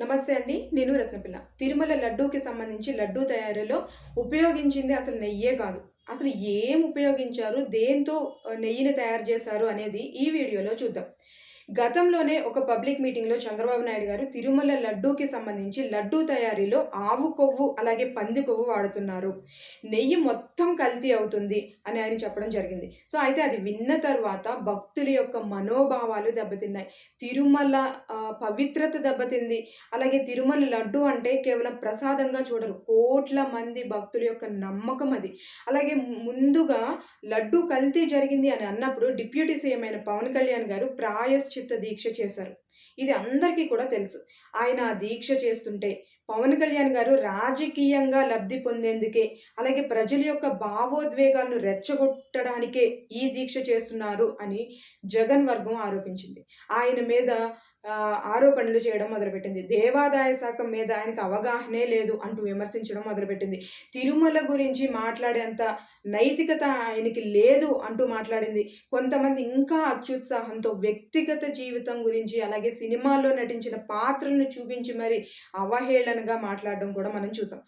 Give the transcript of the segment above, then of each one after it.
నమస్తే అండి. నేను రత్నపిల్ల. తిరుమల లడ్డూకి సంబంధించి లడ్డూ తయారీలో ఉపయోగించింది అసలు నెయ్యే కాదు. అసలు ఏం ఉపయోగించారు? దేంతో నెయ్యిని తయారు చేశారు అనేది ఈ వీడియోలో చూద్దాం. గతంలోనే ఒక పబ్లిక్ మీటింగ్‌లో చంద్రబాబు నాయుడు గారు తిరుమల లడ్డూకి సంబంధించి లడ్డూ తయారీలో ఆవు కొవ్వు, అలాగే పంది కొవ్వు వాడుతున్నారు. నెయ్యి మొత్తం కల్తీ అవుతుంది అని ఆయన చెప్పడం జరిగింది. అయితే అది విన్న తరువాత భక్తుల యొక్క మనోభావాలు దెబ్బతిన్నాయి. తిరుమల పవిత్రత దెబ్బతింది. అలాగే తిరుమల లడ్డు అంటే కేవలం ప్రసాదంగా చూడరు. కోట్ల మంది భక్తుల యొక్క నమ్మకం అది. అలాగే ముందుగా లడ్డు కల్తీ జరిగింది అని అన్నప్పుడు డిప్యూటీ సీఎం అయిన పవన్ కళ్యాణ్ గారు ప్రాయశ్చిత్త దీక్ష చేశారు. ఇది అందరికీ కూడా తెలుసు. ఆయన ఆ దీక్ష చేస్తుంటే పవన్ కళ్యాణ్ గారు రాజకీయంగా లబ్ధి పొందేందుకే, అలాగే ప్రజల యొక్క భావోద్వేగాలను రెచ్చగొట్టడానికే ఈ దీక్ష చేస్తున్నారు అని జగన్ వర్గం ఆరోపించింది. ఆయన మీద ఆరోపణలు చేయడం మొదలుపెట్టింది. దేవాదాయ శాఖ మీద ఆయనకు అవగాహనే లేదు అంటూ విమర్శించడం మొదలుపెట్టింది. తిరుమల గురించి మాట్లాడేంత నైతికత ఆయనకి లేదు అంటూ మాట్లాడింది. కొంతమంది ఇంకా అత్యుత్సాహంతో వ్యక్తిగత జీవితం గురించి, అలాగే సినిమాల్లో నటించిన పాత్రలను చూపించి మరి అవహేళనగా మాట్లాడడం కూడా మనం చూసాం.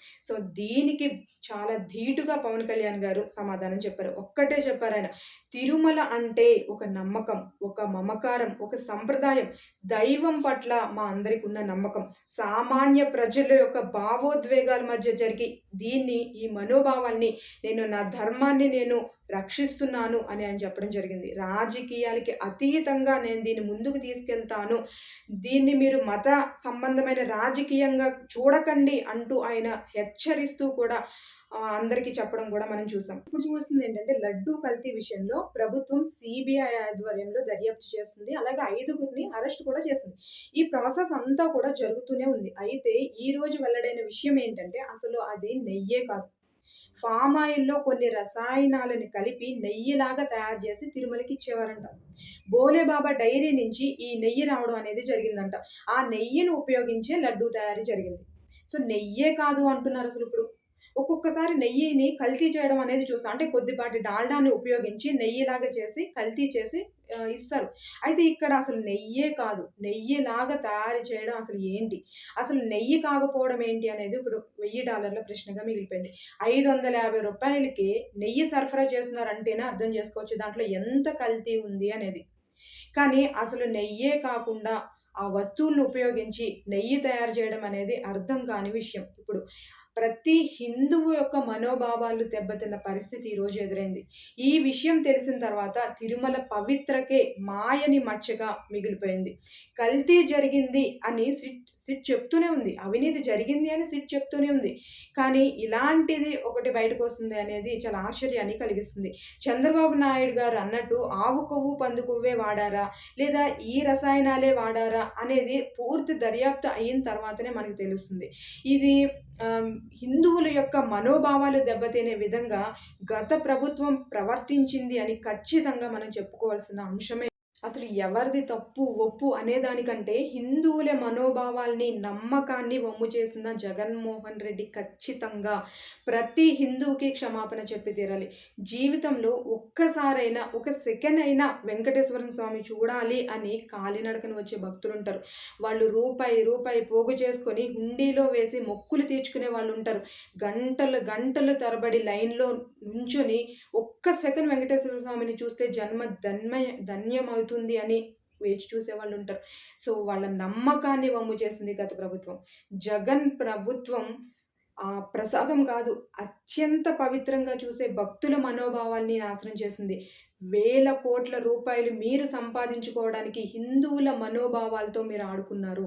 దీనికి చాలా ధీటుగా పవన్ కళ్యాణ్ గారు సమాధానం చెప్పారు. ఒక్కటే చెప్పారాయన, తిరుమల అంటే ఒక నమ్మకం, ఒక మమకారం, ఒక సంప్రదాయం, దైవం పట్ల మా అందరికి ఉన్న నమ్మకం, సామాన్య ప్రజల యొక్క భావోద్వేగాల మధ్య జరిగి ఈ మనోభావాల్ని నా ధర్మాన్ని నేను రక్షిస్తున్నాను అని ఆయన చెప్పడం జరిగింది. రాజకీయాలకి అతీతంగా నేను దీన్ని ముందుకు తీసుకెళ్తాను. దీన్ని మీరు మత సంబంధమైన రాజకీయంగా చూడకండి అంటూ ఆయన హెచ్చరిస్తూ కూడా అందరికీ చెప్పడం కూడా మనం చూసాం. ఇప్పుడు చూస్తుంది ఏంటంటే లడ్డూ కల్తీ విషయంలో ప్రభుత్వం సిబిఐ ఆధ్వర్యంలో దర్యాప్తు చేస్తుంది. అలాగే 5గురిని అరెస్ట్ కూడా చేసింది. ఈ ప్రాసెస్ అంతా కూడా జరుగుతూనే ఉంది. అయితే ఈ రోజు వెల్లడైన విషయం ఏంటంటే అసలు అది నెయ్యే కాదు. ఫామ్ ఆయిల్‌లో కొన్ని రసాయనాలను కలిపి నెయ్యిలాగా తయారు చేసి తిరుమలకి ఇచ్చేవారంట. భోలేబాబా డైరీ నుంచి ఈ నెయ్యి రావడం అనేది జరిగిందంట. ఆ నెయ్యిని ఉపయోగించే లడ్డూ తయారీ జరిగింది. నెయ్యే కాదు అంటున్నారు అసలు ఇప్పుడు. ఒక్కొక్కసారి నెయ్యిని కల్తీ చేయడం అనేది చూస్తాం. అంటే కొద్దిపాటి డాల్డాని ఉపయోగించి నెయ్యిలాగా చేసి కల్తీ చేసి ఇస్తారు. అయితే ఇక్కడ అసలు నెయ్యే కాదు. నెయ్యిలాగా తయారు చేయడం అసలు ఏంటి? అసలు నెయ్యి కాకపోవడం ఏంటి అనేది ఇప్పుడు $1000 ప్రశ్నగా మిగిలిపోయింది. రూ. 550కి నెయ్యి సరఫరా చేస్తున్నారంటేనే అర్థం చేసుకోవచ్చు దాంట్లో ఎంత కల్తీ ఉంది అనేది. కానీ అసలు నెయ్యే కాకుండా ఆ వస్తువులను ఉపయోగించి నెయ్యి తయారు చేయడం అనేది అర్థం కాని విషయం. ఇప్పుడు ప్రతి హిందువు యొక్క మనోభావాలు దెబ్బతిన్న పరిస్థితి ఈరోజు ఎదురైంది. ఈ విషయం తెలిసిన తర్వాత తిరుమల పవిత్రకే మాయని మచ్చగా మిగిలిపోయింది. కల్తీ జరిగింది అని సిట్ చెప్తూనే ఉంది. అవినీతి జరిగింది అని సిట్ చెప్తూనే ఉంది. కానీ ఇలాంటిది ఒకటి బయటకొస్తుంది అనేది చాలా ఆశ్చర్యాన్ని కలిగిస్తుంది. చంద్రబాబు నాయుడు గారు అన్నట్టు ఆవు కొవ్వు, పంది కొవ్వే వాడారా? లేదా ఈ రసాయనాలే వాడారా? అనేది పూర్తి దర్యాప్తు అయిన తర్వాతనే మనకు తెలుస్తుంది. ఇది హిందువుల యొక్క మనోభావాలు దెబ్బతినే విధంగా గత ప్రభుత్వం ప్రవర్తించింది అని ఖచ్చితంగా మనం చెప్పుకోవాల్సిన అంశమే. అసలు ఎవరిది తప్పు, ఒప్పు అనేదానికంటే హిందువుల మనోభావాల్ని, నమ్మకాన్ని వమ్ము చేసిన జగన్మోహన్ రెడ్డి ఖచ్చితంగా ప్రతి హిందువుకి క్షమాపణ చెప్పి తీరాలి. జీవితంలో ఒక్కసారైనా, ఒక సెకండ్ అయినా వెంకటేశ్వర స్వామి చూడాలి అని కాలినడకన వచ్చే భక్తులుంటారు. వాళ్ళు రూపాయి పోగు చేసుకొని హుండీలో వేసి మొక్కులు తీర్చుకునే వాళ్ళుంటారు. గంటలు తరబడి లైన్‌లో నుంచొని ఒక్క సెకండ్ వెంకటేశ్వర స్వామిని చూస్తే జన్మ ధన్యమవుతుంది అని వేచి చూసేవాళ్ళుంటారు. వాళ్ళ నమ్మకాన్ని వమ్ము చేసింది గత ప్రభుత్వం. జగన్ ప్రభుత్వం ప్రసాదం కాదు, అత్యంత పవిత్రంగా చూసే భక్తుల మనోభావాల్ని నాశనం చేసింది. వేల కోట్ల రూపాయలు మీరు సంపాదించుకోవడానికి హిందువుల మనోభావాలతో మీరు ఆడుకున్నారు.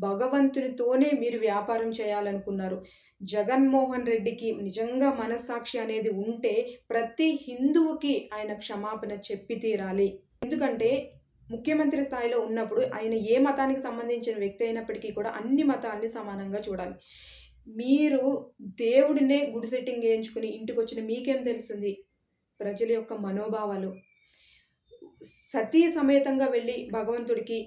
భగవంతునితోనే మీరు వ్యాపారం చేయాలనుకున్నారు. జగన్మోహన్ రెడ్డికి నిజంగా మనస్సాక్షి అనేది ఉంటే ప్రతి హిందువుకి ఆయన క్షమాపణ చెప్పి తీరాలి. ఎందుకంటే ముఖ్యమంత్రి స్థాయిలో ఉన్నప్పుడు ఆయన ఏ మతానికి సంబంధించిన వ్యక్తి అయినప్పటికీ కూడా అన్ని మతాల్ని సమానంగా చూడాలి. మీరు దేవుడినే గుడి సెట్టింగ్ ఏయించుకుని ఇంటికొచ్చిన మీకేం తెలుస్తుంది ప్రజల యొక్క మనోభావాలు? సతీ సమేతంగా వెళ్ళి భగవంతుడికి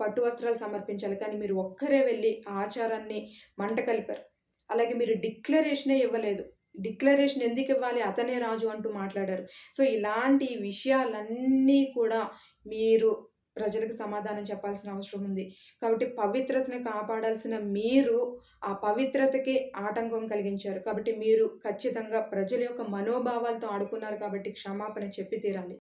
పట్టు వస్త్రాలు సమర్పించాలి. కానీ మీరు ఒక్కరే వెళ్ళి ఆచారాన్ని మంట కలిపారు. అలాగే మీరు డిక్లరేషనే ఇవ్వలేదు. డిక్లరేషన్ ఎందుకు ఇవ్వాలి? అతనే రాజు అంటూ మాట్లాడారు. ఇలాంటి విషయాలన్నీ కూడా మీరు ప్రజలకు సమాధానం చెప్పాల్సిన అవసరం ఉంది. కాబట్టి పవిత్రతను కాపాడాల్సిన మీరు, ఆ పవిత్రతకి ఆటంకం కలిగించారు. కాబట్టి మీరు ఖచ్చితంగా ప్రజల యొక్క మనోభావాలతో ఆడుకున్నారు కాబట్టి క్షమాపణ చెప్పి తీరాలి.